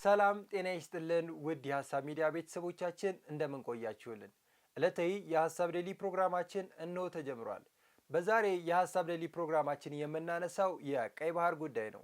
ሰላም ጤና ይስጥልን ውድ የሐሳብ ሚዲያ ቤተሰቦቻችን እንደምን ቆያችሁልን? ዕለታዊ የሐሳብ ዴሊ ፕሮግራማችን እነሆ ተጀምሯል። በዛሬ የሐሳብ ዴሊ ፕሮግራማችን የምናነሳው የቀይ ባህር ጉዳይ ነው።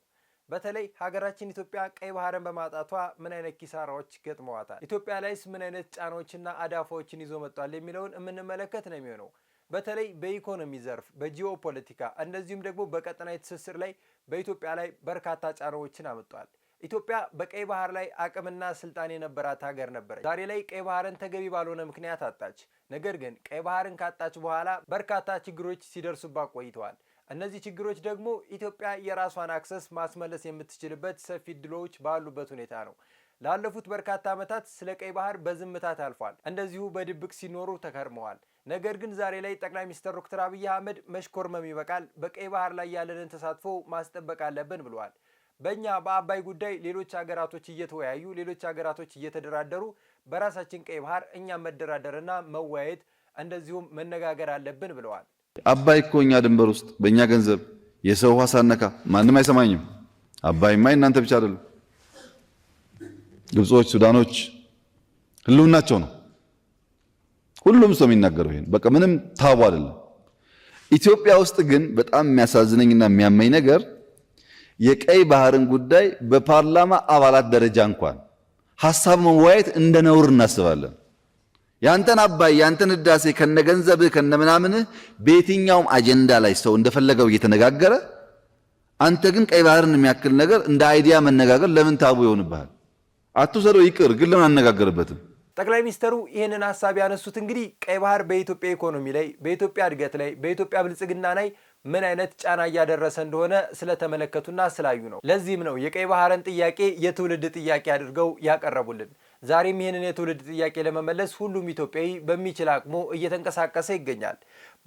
በተለይ ሀገራችን ኢትዮጵያ ቀይ ባህርን በማጣቷ ምን አይነት ኪሳራዎች ገጥመዋታል? ኢትዮጵያ ላይስ ምን አይነት ጫናዎችና አዳፋዎችን ይዞ መጥቷል የሚለውን የምንመለከት ነው የሚሆነው። በተለይ በኢኮኖሚ ዘርፍ፣ በጂኦፖለቲካ እንደዚሁም ደግሞ በቀጠናዊ ትስስር ላይ በኢትዮጵያ ላይ በርካታ ጫናዎችን አመጧል። ኢትዮጵያ በቀይ ባህር ላይ አቅምና ስልጣን የነበራት ሀገር ነበረች። ዛሬ ላይ ቀይ ባህርን ተገቢ ባልሆነ ምክንያት አጣች። ነገር ግን ቀይ ባህርን ካጣች በኋላ በርካታ ችግሮች ሲደርሱባት ቆይተዋል። እነዚህ ችግሮች ደግሞ ኢትዮጵያ የራሷን አክሰስ ማስመለስ የምትችልበት ሰፊ እድሎች ባሉበት ሁኔታ ነው። ላለፉት በርካታ ዓመታት ስለ ቀይ ባህር በዝምታ ታልፏል። እንደዚሁ በድብቅ ሲኖሩ ተከርመዋል። ነገር ግን ዛሬ ላይ ጠቅላይ ሚኒስትር ዶክተር አብይ አህመድ መሽኮርመም ይበቃል፣ በቀይ ባህር ላይ ያለንን ተሳትፎ ማስጠበቅ አለብን ብለዋል። በእኛ በአባይ ጉዳይ ሌሎች ሀገራቶች እየተወያዩ ሌሎች ሀገራቶች እየተደራደሩ በራሳችን ቀይ ባህር እኛም መደራደርና መወያየት እንደዚሁም መነጋገር አለብን ብለዋል። አባይ እኮ እኛ ድንበር ውስጥ በእኛ ገንዘብ የሰው ውሃ ሳነካ ማንም አይሰማኝም። አባይማ እናንተ ብቻ አይደለም። ግብጾች፣ ሱዳኖች ህልውናቸው ነው። ሁሉም ሰው የሚናገረው ይሄን በቃ ምንም ታቡ አይደለም። ኢትዮጵያ ውስጥ ግን በጣም የሚያሳዝነኝና የሚያመኝ ነገር የቀይ ባህርን ጉዳይ በፓርላማ አባላት ደረጃ እንኳን ሐሳብ መወያየት እንደ ነውር እናስባለን። ያንተን አባይ ያንተን ህዳሴ ከነገንዘብህ ከነምናምንህ በየትኛውም አጀንዳ ላይ ሰው እንደፈለገው እየተነጋገረ አንተ ግን ቀይ ባህርን የሚያክል ነገር እንደ አይዲያ መነጋገር ለምን ታቡ ይሆንብሃል? አትውሰደው ይቅር፣ ግን ለምን አነጋገርበትም? ጠቅላይ ሚኒስትሩ ይህንን ሐሳብ ያነሱት እንግዲህ ቀይ ባህር በኢትዮጵያ ኢኮኖሚ ላይ፣ በኢትዮጵያ እድገት ላይ፣ በኢትዮጵያ ብልጽግና ላይ ምን አይነት ጫና እያደረሰ እንደሆነ ስለተመለከቱና ስላዩ ነው። ለዚህም ነው የቀይ ባህርን ጥያቄ የትውልድ ጥያቄ አድርገው ያቀረቡልን። ዛሬም ይህንን የትውልድ ጥያቄ ለመመለስ ሁሉም ኢትዮጵያዊ በሚችል አቅሙ እየተንቀሳቀሰ ይገኛል።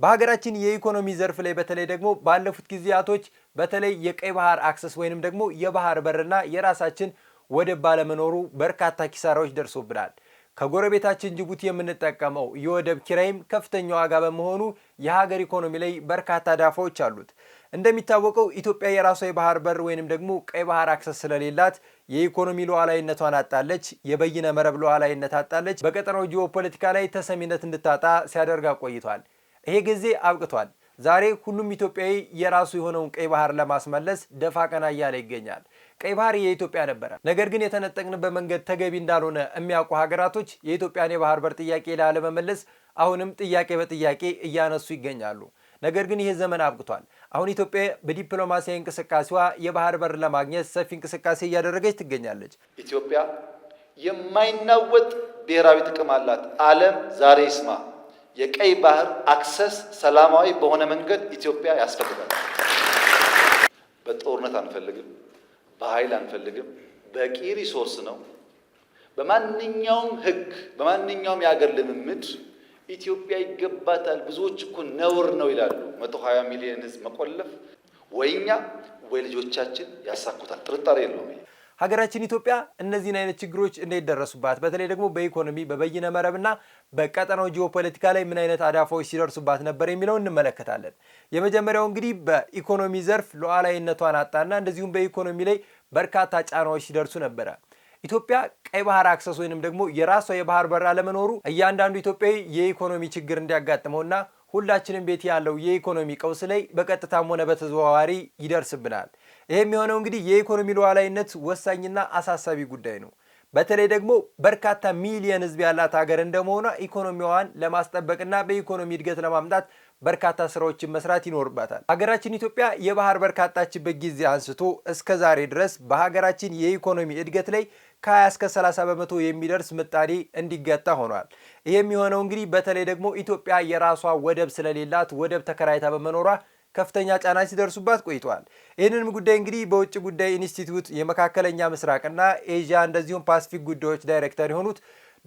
በሀገራችን የኢኮኖሚ ዘርፍ ላይ በተለይ ደግሞ ባለፉት ጊዜያቶች በተለይ የቀይ ባህር አክሰስ ወይንም ደግሞ የባህር በርና የራሳችን ወደብ ባለመኖሩ በርካታ ኪሳራዎች ደርሶብናል። ከጎረቤታችን ጅቡቲ የምንጠቀመው የወደብ ኪራይም ከፍተኛ ዋጋ በመሆኑ የሀገር ኢኮኖሚ ላይ በርካታ ዳፋዎች አሉት። እንደሚታወቀው ኢትዮጵያ የራሷ የባህር በር ወይንም ደግሞ ቀይ ባህር አክሰስ ስለሌላት የኢኮኖሚ ሉዓላዊነቷን አጣለች፣ የበይነ መረብ ሉዓላዊነት አጣለች። በቀጠናው ጂኦፖለቲካ ላይ ተሰሚነት እንድታጣ ሲያደርግ ቆይቷል። ይሄ ጊዜ አብቅቷል። ዛሬ ሁሉም ኢትዮጵያዊ የራሱ የሆነውን ቀይ ባህር ለማስመለስ ደፋ ቀና እያለ ይገኛል። ቀይ ባህር የኢትዮጵያ ነበረ። ነገር ግን የተነጠቅንበት መንገድ ተገቢ እንዳልሆነ የሚያውቁ ሀገራቶች የኢትዮጵያን የባህር በር ጥያቄ ላለመመለስ አሁንም ጥያቄ በጥያቄ እያነሱ ይገኛሉ። ነገር ግን ይሄ ዘመን አብቅቷል። አሁን ኢትዮጵያ በዲፕሎማሲያዊ እንቅስቃሴዋ የባህር በር ለማግኘት ሰፊ እንቅስቃሴ እያደረገች ትገኛለች። ኢትዮጵያ የማይናወጥ ብሔራዊ ጥቅም አላት። ዓለም ዛሬ ይስማ። የቀይ ባህር አክሰስ ሰላማዊ በሆነ መንገድ ኢትዮጵያ ያስፈልጋል። በጦርነት አንፈልግም፣ በኃይል አንፈልግም። በቂ ሪሶርስ ነው። በማንኛውም ሕግ በማንኛውም የሀገር ልምምድ ኢትዮጵያ ይገባታል። ብዙዎች እኮ ነውር ነው ይላሉ። 120 ሚሊዮን ሕዝብ መቆለፍ ወይኛ ወይ ልጆቻችን ያሳኩታል። ጥርጣሬ የለውም። ሀገራችን ኢትዮጵያ እነዚህን አይነት ችግሮች እንዴት ደረሱባት? በተለይ ደግሞ በኢኮኖሚ በበይነ መረብና በቀጠናው ጂኦፖለቲካ ላይ ምን አይነት አዳፋዎች ሲደርሱባት ነበር የሚለው እንመለከታለን። የመጀመሪያው እንግዲህ በኢኮኖሚ ዘርፍ ሉዓላዊነቷን አጣና እንደዚሁም በኢኮኖሚ ላይ በርካታ ጫናዎች ሲደርሱ ነበረ። ኢትዮጵያ ቀይ ባህር አክሰስ ወይንም ደግሞ የራሷ የባህር በር አለመኖሩ እያንዳንዱ ኢትዮጵያዊ የኢኮኖሚ ችግር እንዲያጋጥመውና ሁላችንም ቤት ያለው የኢኮኖሚ ቀውስ ላይ በቀጥታም ሆነ በተዘዋዋሪ ይደርስብናል። ይሄም የሆነው እንግዲህ የኢኮኖሚ ሉዓላዊነት ወሳኝና አሳሳቢ ጉዳይ ነው። በተለይ ደግሞ በርካታ ሚሊየን ህዝብ ያላት ሀገር እንደመሆኗ ኢኮኖሚዋን ለማስጠበቅና በኢኮኖሚ እድገት ለማምጣት በርካታ ስራዎችን መስራት ይኖርባታል። ሀገራችን ኢትዮጵያ የባህር በር ካጣችበት ጊዜ አንስቶ እስከ ዛሬ ድረስ በሀገራችን የኢኮኖሚ እድገት ላይ ከ20 እስከ 30 በመቶ የሚደርስ ምጣኔ እንዲገታ ሆኗል። ይሄም የሆነው እንግዲህ በተለይ ደግሞ ኢትዮጵያ የራሷ ወደብ ስለሌላት ወደብ ተከራይታ በመኖሯ ከፍተኛ ጫና ሲደርሱባት ቆይተዋል። ይህንንም ጉዳይ እንግዲህ በውጭ ጉዳይ ኢንስቲትዩት የመካከለኛ ምስራቅና ኤዥያ እንደዚሁም ፓሲፊክ ጉዳዮች ዳይሬክተር የሆኑት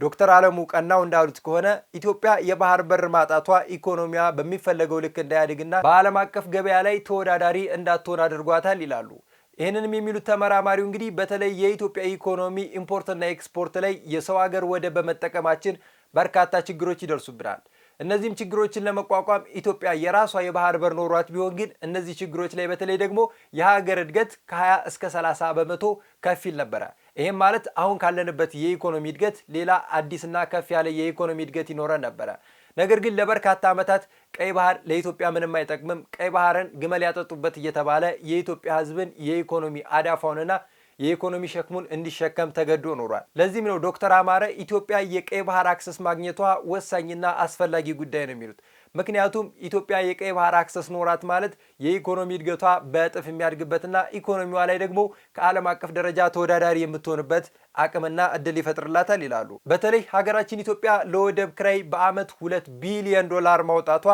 ዶክተር አለሙ ቀናው እንዳሉት ከሆነ ኢትዮጵያ የባህር በር ማጣቷ ኢኮኖሚያ በሚፈለገው ልክ እንዳያድግና በዓለም አቀፍ ገበያ ላይ ተወዳዳሪ እንዳትሆን አድርጓታል ይላሉ። ይህንንም የሚሉት ተመራማሪው እንግዲህ በተለይ የኢትዮጵያ ኢኮኖሚ ኢምፖርትና ኤክስፖርት ላይ የሰው ሀገር ወደብ በመጠቀማችን በርካታ ችግሮች ይደርሱብናል። እነዚህም ችግሮችን ለመቋቋም ኢትዮጵያ የራሷ የባህር በር ኖሯት ቢሆን ግን እነዚህ ችግሮች ላይ በተለይ ደግሞ የሀገር እድገት ከ20 እስከ 30 በመቶ ከፍ ይል ነበረ። ይሄም ማለት አሁን ካለንበት የኢኮኖሚ እድገት ሌላ አዲስና ከፍ ያለ የኢኮኖሚ እድገት ይኖረን ነበረ። ነገር ግን ለበርካታ ዓመታት ቀይ ባህር ለኢትዮጵያ ምንም አይጠቅምም፣ ቀይ ባህርን ግመል ያጠጡበት እየተባለ የኢትዮጵያ ሕዝብን የኢኮኖሚ አዳፋውንና የኢኮኖሚ ሸክሙን እንዲሸከም ተገዶ ኖሯል። ለዚህም ነው ዶክተር አማረ ኢትዮጵያ የቀይ ባህር አክሰስ ማግኘቷ ወሳኝና አስፈላጊ ጉዳይ ነው የሚሉት። ምክንያቱም ኢትዮጵያ የቀይ ባህር አክሰስ ኖራት ማለት የኢኮኖሚ እድገቷ በእጥፍ የሚያድግበትና ኢኮኖሚዋ ላይ ደግሞ ከዓለም አቀፍ ደረጃ ተወዳዳሪ የምትሆንበት አቅምና እድል ይፈጥርላታል ይላሉ። በተለይ ሀገራችን ኢትዮጵያ ለወደብ ክራይ በዓመት $2 ቢሊዮን ማውጣቷ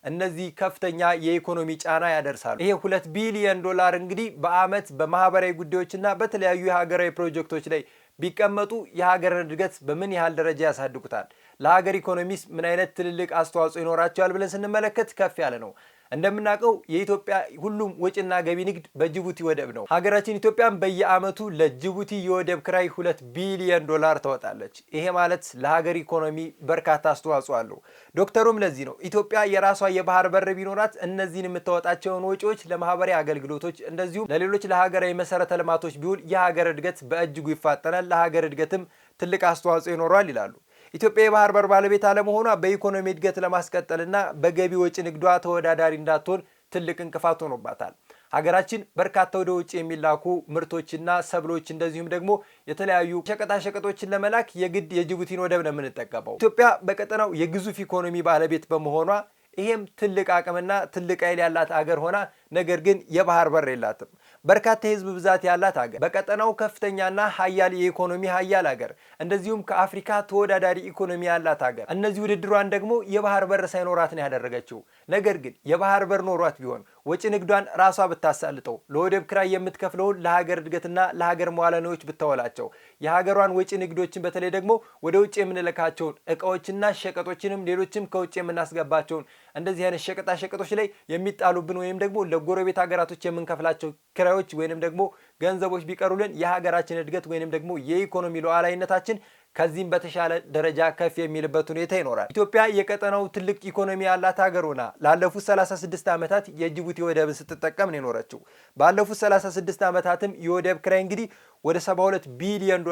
እነዚህ ከፍተኛ የኢኮኖሚ ጫና ያደርሳሉ። ይሄ $2 ቢሊዮን እንግዲህ በዓመት በማህበራዊ ጉዳዮችና በተለያዩ የሀገራዊ ፕሮጀክቶች ላይ ቢቀመጡ የሀገርን እድገት በምን ያህል ደረጃ ያሳድጉታል? ለሀገር ኢኮኖሚስ ምን አይነት ትልልቅ አስተዋጽኦ ይኖራቸዋል ብለን ስንመለከት ከፍ ያለ ነው። እንደምናውቀው የኢትዮጵያ ሁሉም ወጪና ገቢ ንግድ በጅቡቲ ወደብ ነው። ሀገራችን ኢትዮጵያም በየዓመቱ ለጅቡቲ የወደብ ክራይ $2 ቢሊዮን ታወጣለች። ይሄ ማለት ለሀገር ኢኮኖሚ በርካታ አስተዋጽኦ አለው። ዶክተሩም ለዚህ ነው ኢትዮጵያ የራሷ የባህር በር ቢኖራት እነዚህን የምታወጣቸውን ወጪዎች ለማህበራዊ አገልግሎቶች እንደዚሁም ለሌሎች ለሀገራዊ መሰረተ ልማቶች ቢውል የሀገር እድገት በእጅጉ ይፋጠናል፣ ለሀገር እድገትም ትልቅ አስተዋጽኦ ይኖረዋል ይላሉ። ኢትዮጵያ የባህር በር ባለቤት አለመሆኗ በኢኮኖሚ እድገት ለማስቀጠልና በገቢ ወጪ ንግዷ ተወዳዳሪ እንዳትሆን ትልቅ እንቅፋት ሆኖባታል። ሀገራችን በርካታ ወደ ውጭ የሚላኩ ምርቶችና ሰብሎች እንደዚሁም ደግሞ የተለያዩ ሸቀጣሸቀጦችን ለመላክ የግድ የጅቡቲን ወደብ ነው የምንጠቀመው። ኢትዮጵያ በቀጠናው የግዙፍ ኢኮኖሚ ባለቤት በመሆኗ ይሄም ትልቅ አቅምና ትልቅ ኃይል ያላት ሀገር ሆና ነገር ግን የባህር በር የላትም። በርካታ የህዝብ ብዛት ያላት ሀገር፣ በቀጠናው ከፍተኛና ሀያል የኢኮኖሚ ሀያል ሀገር፣ እንደዚሁም ከአፍሪካ ተወዳዳሪ ኢኮኖሚ ያላት ሀገር። እነዚህ ውድድሯን ደግሞ የባህር በር ሳይኖራት ነው ያደረገችው። ነገር ግን የባህር በር ኖሯት ቢሆን ወጪ ንግዷን ራሷ ብታሳልጠው፣ ለወደብ ክራይ የምትከፍለውን ለሀገር እድገትና ለሀገር መዋለ ንዋዮች ብታወላቸው፣ የሀገሯን ወጪ ንግዶችን በተለይ ደግሞ ወደ ውጭ የምንልካቸውን እቃዎችና ሸቀጦችንም ሌሎችም ከውጭ የምናስገባቸውን እንደዚህ አይነት ሸቀጣ ሸቀጦች ላይ የሚጣሉብን ወይም ደግሞ ለጎረቤት ሀገራቶች የምንከፍላቸው ክራዮች ወይንም ደግሞ ገንዘቦች ቢቀሩልን የሀገራችን እድገት ወይንም ደግሞ የኢኮኖሚ ሉዓላዊነታችን ከዚህም በተሻለ ደረጃ ከፍ የሚልበት ሁኔታ ይኖራል። ኢትዮጵያ የቀጠናው ትልቅ ኢኮኖሚ ያላት ሀገር ሆና ላለፉት 36 ዓመታት የጅቡቲ ወደብን ስትጠቀም ነው የኖረችው። ባለፉት 36 ዓመታትም የወደብ ክራይ እንግዲህ ወደ $72 ቢሊዮን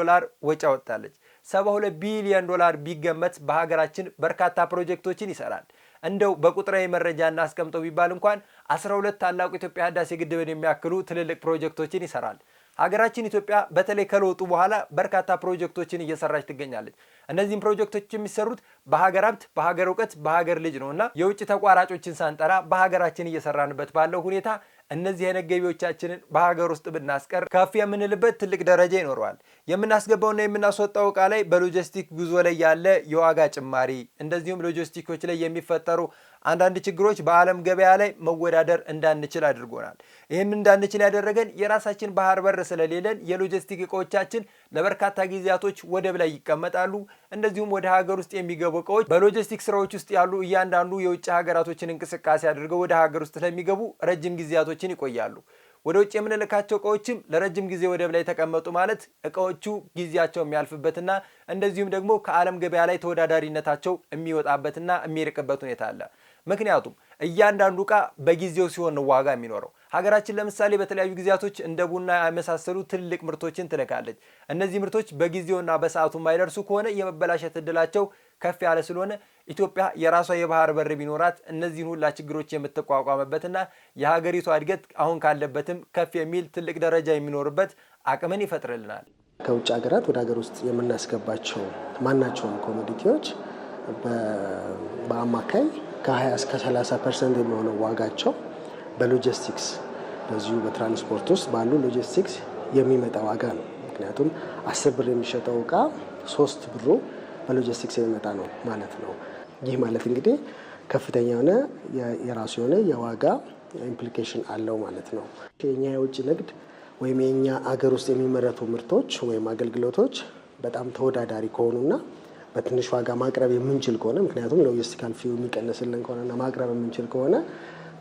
ወጪ አወጣለች። $72 ቢሊዮን ቢገመት በሀገራችን በርካታ ፕሮጀክቶችን ይሰራል። እንደው በቁጥራዊ መረጃ እናስቀምጠው ቢባል እንኳን 12 ታላቁ ኢትዮጵያ ህዳሴ ግድብን የሚያክሉ ትልልቅ ፕሮጀክቶችን ይሰራል። ሀገራችን ኢትዮጵያ በተለይ ከለውጡ በኋላ በርካታ ፕሮጀክቶችን እየሰራች ትገኛለች። እነዚህም ፕሮጀክቶች የሚሰሩት በሀገር ሀብት፣ በሀገር እውቀት፣ በሀገር ልጅ ነውና የውጭ ተቋራጮችን ሳንጠራ በሀገራችን እየሰራንበት ባለው ሁኔታ እነዚህ አይነት ገቢዎቻችንን በሀገር ውስጥ ብናስቀር ከፍ የምንልበት ትልቅ ደረጃ ይኖረዋል። የምናስገባውና የምናስወጣው እቃ ላይ በሎጂስቲክ ጉዞ ላይ ያለ የዋጋ ጭማሪ እንደዚሁም ሎጂስቲኮች ላይ የሚፈጠሩ አንዳንድ ችግሮች በዓለም ገበያ ላይ መወዳደር እንዳንችል አድርጎናል። ይህም እንዳንችል ያደረገን የራሳችን ባህር በር ስለሌለን የሎጂስቲክ እቃዎቻችን ለበርካታ ጊዜያቶች ወደብ ላይ ይቀመጣሉ። እንደዚሁም ወደ ሀገር ውስጥ የሚገቡ እቃዎች በሎጂስቲክ ስራዎች ውስጥ ያሉ እያንዳንዱ የውጭ ሀገራቶችን እንቅስቃሴ አድርገው ወደ ሀገር ውስጥ ስለሚገቡ ረጅም ጊዜያቶችን ይቆያሉ። ወደ ውጭ የምንልካቸው እቃዎችም ለረጅም ጊዜ ወደብ ላይ ተቀመጡ ማለት እቃዎቹ ጊዜያቸው የሚያልፍበትና እንደዚሁም ደግሞ ከዓለም ገበያ ላይ ተወዳዳሪነታቸው የሚወጣበትና የሚርቅበት ሁኔታ አለ። ምክንያቱም እያንዳንዱ እቃ በጊዜው ሲሆን ዋጋ የሚኖረው። ሀገራችን ለምሳሌ በተለያዩ ጊዜያቶች እንደ ቡና የመሳሰሉ ትልቅ ምርቶችን ትልካለች። እነዚህ ምርቶች በጊዜውና በሰዓቱ የማይደርሱ ከሆነ የመበላሸት እድላቸው ከፍ ያለ ስለሆነ ኢትዮጵያ የራሷ የባህር በር ቢኖራት እነዚህን ሁላ ችግሮች የምትቋቋምበትና የሀገሪቷ እድገት አሁን ካለበትም ከፍ የሚል ትልቅ ደረጃ የሚኖርበት አቅምን ይፈጥርልናል። ከውጭ ሀገራት ወደ ሀገር ውስጥ የምናስገባቸው ማናቸውም ኮሞዲቲዎች በአማካይ ከ20 እስከ 30% የሚሆነው ዋጋቸው በሎጂስቲክስ በዚሁ በትራንስፖርት ውስጥ ባሉ ሎጂስቲክስ የሚመጣ ዋጋ ነው። ምክንያቱም 10 ብር የሚሸጠው እቃ 3 ብሩ በሎጂስቲክስ የሚመጣ ነው ማለት ነው። ይህ ማለት እንግዲህ ከፍተኛ የሆነ የራሱ የሆነ የዋጋ ኢምፕሊኬሽን አለው ማለት ነው። የኛ የውጭ ንግድ ወይም የኛ አገር ውስጥ የሚመረቱ ምርቶች ወይም አገልግሎቶች በጣም ተወዳዳሪ ከሆኑና በትንሽ ዋጋ ማቅረብ የምንችል ከሆነ ምክንያቱም ሎጂስቲካል ፊው የሚቀንስልን ከሆነና ማቅረብ የምንችል ከሆነ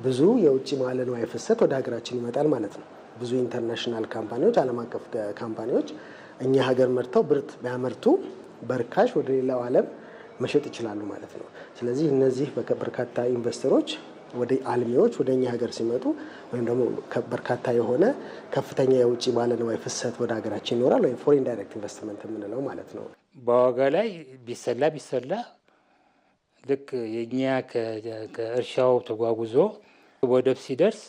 ብዙ የውጭ መዋዕለ ንዋይ ፍሰት ወደ ሀገራችን ይመጣል ማለት ነው። ብዙ ኢንተርናሽናል ካምፓኒዎች፣ ዓለም አቀፍ ካምፓኒዎች እኛ ሀገር መርተው ብርት ቢያመርቱ በርካሽ ወደ ሌላው ዓለም መሸጥ ይችላሉ ማለት ነው። ስለዚህ እነዚህ በርካታ ኢንቨስተሮች ወደ አልሚዎች ወደ እኛ ሀገር ሲመጡ ወይም ደግሞ በርካታ የሆነ ከፍተኛ የውጭ ባለ ንዋይ ፍሰት ወደ ሀገራችን ይኖራል ወይም ፎሬን ዳይሬክት ኢንቨስትመንት የምንለው ማለት ነው። በዋጋ ላይ ቢሰላ ልክ የኛ ከእርሻው ተጓጉዞ ወደብ ሲደርስ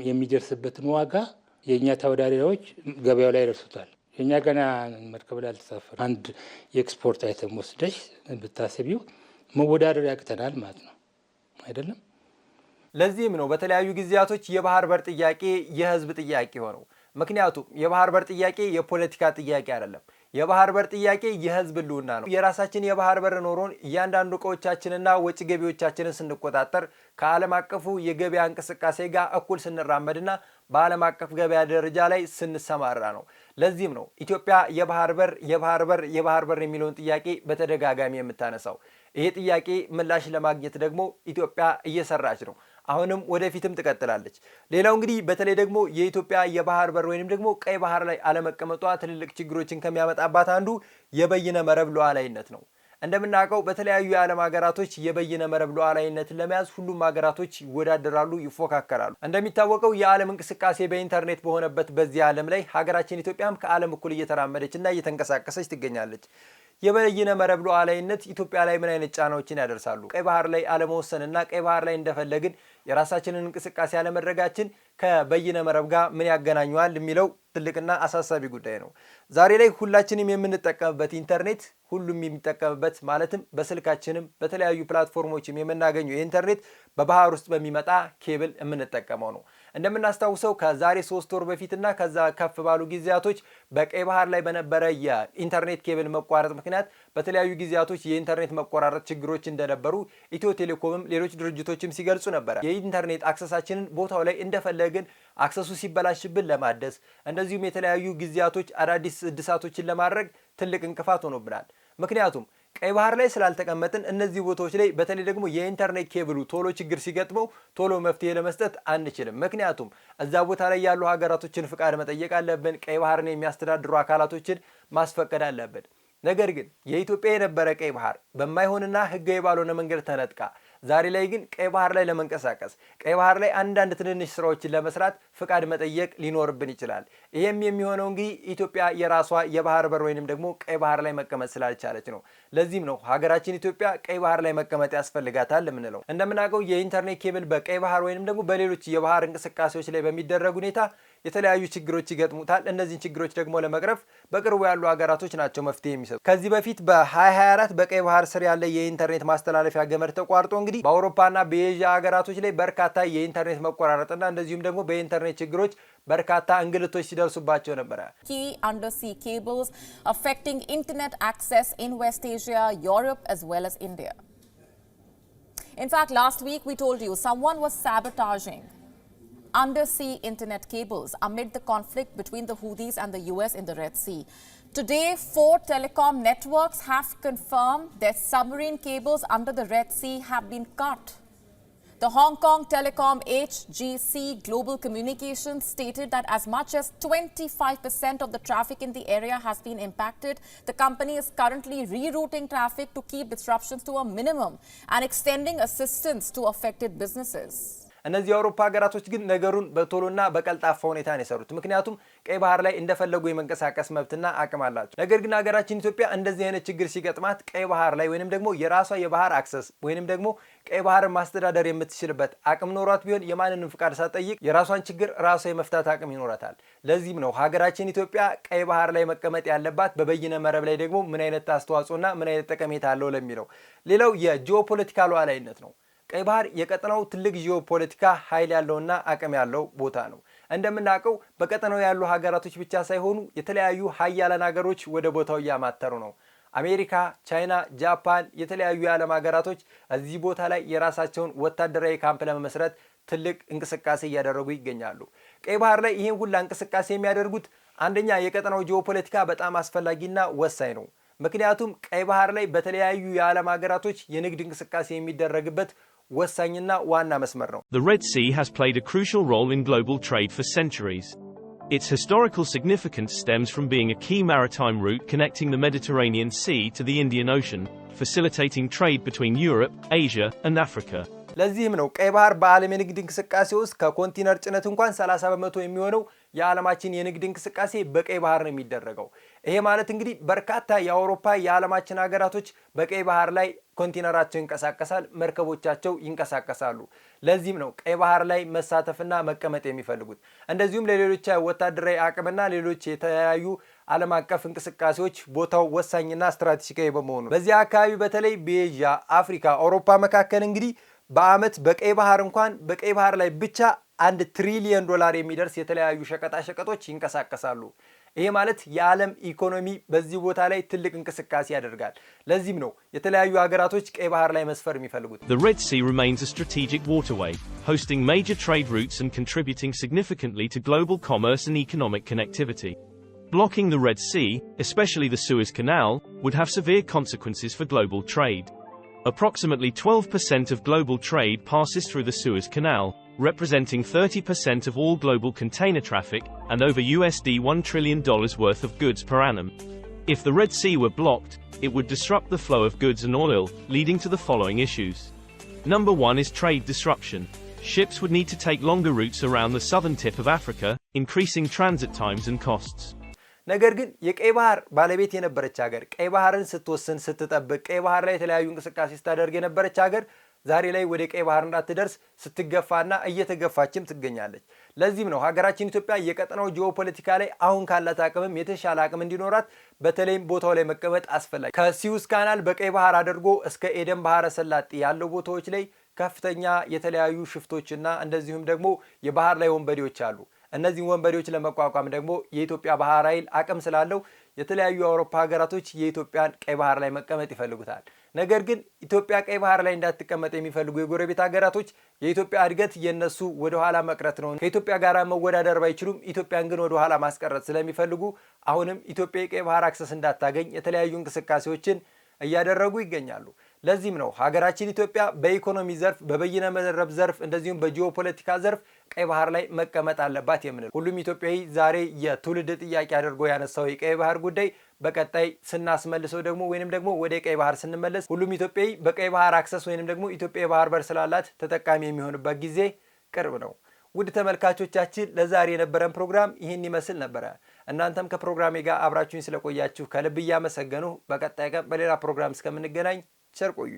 የሚደርስበትን ዋጋ የኛ ተወዳዳሪዎች ገበያው ላይ ደርሱታል። የኛ ገና መርከብ ላይ አልተሳፈረም። አንድ የኤክስፖርት አይተም ወስደሽ ብታስቢው መወዳደር ያቅተናል ማለት ነው አይደለም። ለዚህም ነው በተለያዩ ጊዜያቶች የባህር በር ጥያቄ የህዝብ ጥያቄ ሆነው። ምክንያቱም የባህር በር ጥያቄ የፖለቲካ ጥያቄ አይደለም። የባህር በር ጥያቄ የህዝብ ህልውና ነው። የራሳችን የባህር በር ኖሮን እያንዳንዱ እቃዎቻችንና ወጪ ገቢዎቻችንን ስንቆጣጠር ከዓለም አቀፉ የገበያ እንቅስቃሴ ጋር እኩል ስንራመድና በዓለም አቀፍ ገበያ ደረጃ ላይ ስንሰማራ ነው። ለዚህም ነው ኢትዮጵያ የባህር በር የሚለውን ጥያቄ በተደጋጋሚ የምታነሳው። ይሄ ጥያቄ ምላሽ ለማግኘት ደግሞ ኢትዮጵያ እየሰራች ነው። አሁንም ወደፊትም ትቀጥላለች። ሌላው እንግዲህ በተለይ ደግሞ የኢትዮጵያ የባህር በር ወይንም ደግሞ ቀይ ባህር ላይ አለመቀመጧ ትልልቅ ችግሮችን ከሚያመጣባት አንዱ የበይነ መረብ ሉዓላዊነት ነው። እንደምናውቀው በተለያዩ የዓለም ሀገራቶች የበይነ መረብ ሉዓላዊነትን ለመያዝ ሁሉም ሀገራቶች ይወዳደራሉ፣ ይፎካከራሉ። እንደሚታወቀው የዓለም እንቅስቃሴ በኢንተርኔት በሆነበት በዚህ ዓለም ላይ ሀገራችን ኢትዮጵያም ከዓለም እኩል እየተራመደችና እየተንቀሳቀሰች ትገኛለች። የበይነ መረብ ሉዓላዊነት ኢትዮጵያ ላይ ምን አይነት ጫናዎችን ያደርሳሉ? ቀይ ባህር ላይ አለመወሰንና ቀይ ባህር ላይ እንደፈለግን የራሳችንን እንቅስቃሴ አለመድረጋችን ከበይነ መረብ ጋር ምን ያገናኘዋል የሚለው ትልቅና አሳሳቢ ጉዳይ ነው። ዛሬ ላይ ሁላችንም የምንጠቀምበት ኢንተርኔት ሁሉም የሚጠቀምበት ማለትም በስልካችንም በተለያዩ ፕላትፎርሞችም የምናገኘው የኢንተርኔት በባህር ውስጥ በሚመጣ ኬብል የምንጠቀመው ነው። እንደምናስታውሰው ከዛሬ 3 ወር በፊትና ከዛ ከፍ ባሉ ጊዜያቶች በቀይ ባህር ላይ በነበረ የኢንተርኔት ኬብል መቋረጥ ምክንያት በተለያዩ ጊዜያቶች የኢንተርኔት መቆራረጥ ችግሮች እንደነበሩ ኢትዮ ቴሌኮምም ሌሎች ድርጅቶችም ሲገልጹ ነበር። የኢንተርኔት አክሰሳችንን ቦታው ላይ እንደፈለግን አክሰሱ ሲበላሽብን ለማደስ እንደዚሁም የተለያዩ ጊዜያቶች አዳዲስ እድሳቶችን ለማድረግ ትልቅ እንቅፋት ሆኖብናል። ምክንያቱም ቀይ ባህር ላይ ስላልተቀመጥን እነዚህ ቦታዎች ላይ በተለይ ደግሞ የኢንተርኔት ኬብሉ ቶሎ ችግር ሲገጥመው ቶሎ መፍትሄ ለመስጠት አንችልም። ምክንያቱም እዛ ቦታ ላይ ያሉ ሀገራቶችን ፍቃድ መጠየቅ አለብን። ቀይ ባህርን የሚያስተዳድሩ አካላቶችን ማስፈቀድ አለብን። ነገር ግን የኢትዮጵያ የነበረ ቀይ ባህር በማይሆንና ህጋዊ ባልሆነ መንገድ ተነጥቃ ዛሬ ላይ ግን ቀይ ባህር ላይ ለመንቀሳቀስ ቀይ ባህር ላይ አንዳንድ ትንንሽ ስራዎችን ለመስራት ፍቃድ መጠየቅ ሊኖርብን ይችላል። ይሄም የሚሆነው እንግዲህ ኢትዮጵያ የራሷ የባህር በር ወይንም ደግሞ ቀይ ባህር ላይ መቀመጥ ስላልቻለች ነው። ለዚህም ነው ሀገራችን ኢትዮጵያ ቀይ ባህር ላይ መቀመጥ ያስፈልጋታል የምንለው። እንደምናውቀው የኢንተርኔት ኬብል በቀይ ባህር ወይንም ደግሞ በሌሎች የባህር እንቅስቃሴዎች ላይ በሚደረግ ሁኔታ የተለያዩ ችግሮች ይገጥሙታል። እነዚህን ችግሮች ደግሞ ለመቅረፍ በቅርቡ ያሉ ሀገራቶች ናቸው መፍትሄ የሚሰጡ። ከዚህ በፊት በ2024 በቀይ ባህር ስር ያለ የኢንተርኔት ማስተላለፊያ ገመድ ተቋርጦ እንግዲህ በአውሮፓና በኤዥያ ሀገራቶች ላይ በርካታ የኢንተርኔት መቆራረጥና እንደዚሁም ደግሞ በኢንተርኔት ችግሮች በርካታ እንግልቶች ሲደርሱባቸው ነበር። Key undersea cables affecting internet access in West Asia, Europe as well as India. In fact, last week we told you someone was sabotaging undersea internet cables amid the conflict between the Houthis and the US in the Red Sea. Today, 4 telecom networks have confirmed their submarine cables under the Red Sea have been cut. The Hong Kong Telecom HGC Global Communications stated that as much as 25% of the traffic in the area has been impacted. The company is currently rerouting traffic to keep disruptions to a minimum and extending assistance to affected businesses. እነዚህ የአውሮፓ ሀገራቶች ግን ነገሩን በቶሎና በቀልጣፋ ሁኔታ ነው የሰሩት። ምክንያቱም ቀይ ባህር ላይ እንደፈለጉ የመንቀሳቀስ መብትና አቅም አላቸው። ነገር ግን ሀገራችን ኢትዮጵያ እንደዚህ አይነት ችግር ሲገጥማት ቀይ ባህር ላይ ወይንም ደግሞ የራሷ የባህር አክሰስ ወይንም ደግሞ ቀይ ባህርን ማስተዳደር የምትችልበት አቅም ኖሯት ቢሆን የማንንም ፍቃድ ሳትጠይቅ የራሷን ችግር ራሷ የመፍታት አቅም ይኖራታል። ለዚህም ነው ሀገራችን ኢትዮጵያ ቀይ ባህር ላይ መቀመጥ ያለባት። በበይነ መረብ ላይ ደግሞ ምን አይነት አስተዋጽኦና ምን አይነት ጠቀሜታ አለው ለሚለው ሌላው የጂኦፖለቲካ ሉዓላዊነት ነው። ቀይ ባህር የቀጠናው ትልቅ ጂኦፖለቲካ ኃይል ያለውና አቅም ያለው ቦታ ነው። እንደምናውቀው በቀጠናው ያሉ ሀገራቶች ብቻ ሳይሆኑ የተለያዩ ሀያላን ሀገሮች ወደ ቦታው እያማተሩ ነው። አሜሪካ፣ ቻይና፣ ጃፓን የተለያዩ የዓለም ሀገራቶች እዚህ ቦታ ላይ የራሳቸውን ወታደራዊ ካምፕ ለመመስረት ትልቅ እንቅስቃሴ እያደረጉ ይገኛሉ። ቀይ ባህር ላይ ይህን ሁላ እንቅስቃሴ የሚያደርጉት አንደኛ የቀጠናው ጂኦፖለቲካ በጣም አስፈላጊና ወሳኝ ነው። ምክንያቱም ቀይ ባህር ላይ በተለያዩ የዓለም ሀገራቶች የንግድ እንቅስቃሴ የሚደረግበት ወሳኝና ዋና መስመር ነው። The Red Sea has played a crucial role in global trade for centuries. Its historical significance stems from being a key maritime route connecting the Mediterranean Sea to the Indian Ocean, facilitating trade between Europe, Asia, and Africa. ለዚህም ነው ቀይ ባህር በዓለም የንግድ እንቅስቃሴ ውስጥ ከኮንቲነር ጭነት እንኳን 30% የሚሆነው የዓለማችን የንግድ እንቅስቃሴ በቀይ ባህር ነው የሚደረገው። ይሄ ማለት እንግዲህ በርካታ የአውሮፓ የዓለማችን ሀገራቶች በቀይ ባህር ላይ ኮንቲነራቸው ይንቀሳቀሳል፣ መርከቦቻቸው ይንቀሳቀሳሉ። ለዚህም ነው ቀይ ባህር ላይ መሳተፍና መቀመጥ የሚፈልጉት። እንደዚሁም ለሌሎች ወታደራዊ አቅምና ሌሎች የተለያዩ ዓለም አቀፍ እንቅስቃሴዎች ቦታው ወሳኝና ስትራቴጂካዊ በመሆኑ በዚህ አካባቢ በተለይ በኤዥያ፣ አፍሪካ፣ አውሮፓ መካከል እንግዲህ በአመት በቀይ ባህር እንኳን በቀይ ባህር ላይ ብቻ $1 ትሪሊየን የሚደርስ የተለያዩ ሸቀጣ ሸቀጦች ይንቀሳቀሳሉ። ይሄ ማለት የዓለም ኢኮኖሚ በዚህ ቦታ ላይ ትልቅ እንቅስቃሴ ያደርጋል። ለዚህም ነው የተለያዩ ሀገራቶች ቀይ ባህር ላይ መስፈር የሚፈልጉት። The Red Sea remains a strategic waterway, hosting major trade routes and contributing significantly to global commerce and economic connectivity. Blocking the Red Sea, especially the Suez Canal, would have severe consequences for global trade. Approximately 12% of global trade passes through the Suez Canal, representing 30% of all global container traffic, and over $1 trillion worth of goods per annum. If the Red Sea were blocked, it would disrupt the flow of goods and oil, leading to the following issues. Number 1 is trade disruption. Ships would need to take longer routes around the southern tip of Africa, increasing transit times and costs. ነገር ግን የቀይ ባህር ባለቤት የነበረች ሀገር ቀይ ባህርን ስትወስን ስትጠብቅ ቀይ ባህር ላይ የተለያዩ እንቅስቃሴ ስታደርግ የነበረች ሀገር ዛሬ ላይ ወደ ቀይ ባህር እንዳትደርስ ስትገፋና እየተገፋችም ትገኛለች። ለዚህም ነው ሀገራችን ኢትዮጵያ የቀጠናው ጂኦፖለቲካ ላይ አሁን ካላት አቅምም የተሻለ አቅም እንዲኖራት በተለይም ቦታው ላይ መቀመጥ አስፈላጊ ከሲዩዝ ካናል በቀይ ባህር አድርጎ እስከ ኤደን ባህረ ሰላጤ ያለው ቦታዎች ላይ ከፍተኛ የተለያዩ ሽፍቶችና እንደዚሁም ደግሞ የባህር ላይ ወንበዴዎች አሉ። እነዚህ ወንበዴዎች ለመቋቋም ደግሞ የኢትዮጵያ ባህር ኃይል አቅም ስላለው የተለያዩ የአውሮፓ ሀገራቶች የኢትዮጵያን ቀይ ባህር ላይ መቀመጥ ይፈልጉታል። ነገር ግን ኢትዮጵያ ቀይ ባህር ላይ እንዳትቀመጥ የሚፈልጉ የጎረቤት ሀገራቶች የኢትዮጵያ እድገት የነሱ ወደ ኋላ መቅረት ነው፣ ከኢትዮጵያ ጋር መወዳደር ባይችሉም ኢትዮጵያን ግን ወደ ኋላ ማስቀረት ስለሚፈልጉ አሁንም ኢትዮጵያ የቀይ ባህር አክሰስ እንዳታገኝ የተለያዩ እንቅስቃሴዎችን እያደረጉ ይገኛሉ። ለዚህም ነው ሀገራችን ኢትዮጵያ በኢኮኖሚ ዘርፍ በበይነ መረብ ዘርፍ እንደዚሁም በጂኦፖለቲካ ዘርፍ ቀይ ባህር ላይ መቀመጥ አለባት የምንል። ሁሉም ኢትዮጵያዊ ዛሬ የትውልድ ጥያቄ አድርጎ ያነሳው የቀይ ባህር ጉዳይ በቀጣይ ስናስመልሰው ደግሞ ወይንም ደግሞ ወደ ቀይ ባህር ስንመለስ ሁሉም ኢትዮጵያዊ በቀይ ባህር አክሰስ ወይንም ደግሞ ኢትዮጵያ የባህር በር ስላላት ተጠቃሚ የሚሆንበት ጊዜ ቅርብ ነው። ውድ ተመልካቾቻችን ለዛሬ የነበረን ፕሮግራም ይህን ይመስል ነበረ። እናንተም ከፕሮግራሜ ጋር አብራችሁኝ ስለቆያችሁ ከልብ እያመሰገኑ በቀጣይ ቀን በሌላ ፕሮግራም እስከምንገናኝ ቸር ቆዩ።